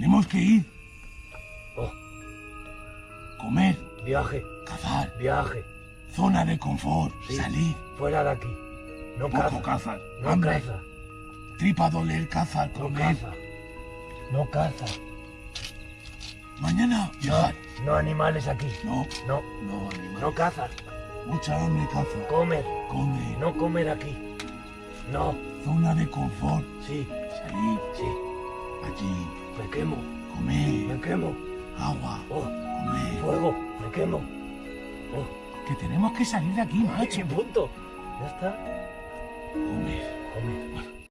Tenemos que ir. Oh, Comer. viaje, Cazar. viaje. Zona de confort. Sí. Salir. Fuera de aquí. No Poco caza. cazar. No Hambre. caza. Tripa doler, cazar, No comer. caza. No caza. Mañana viajar. No animales aquí. No. No. No, animal. No caza. Mucha hambre, caza. Comer. Come. No comer aquí. No. Zona de confort. Sí. Salir. Sí. Allí. Me quemo. Comer. Me quemo. Agua. Oh. Comer. Fuego. Me quemo. Oh. Que tenemos que salir de aquí, macho. Y punto. Ya está. Comer. Comer.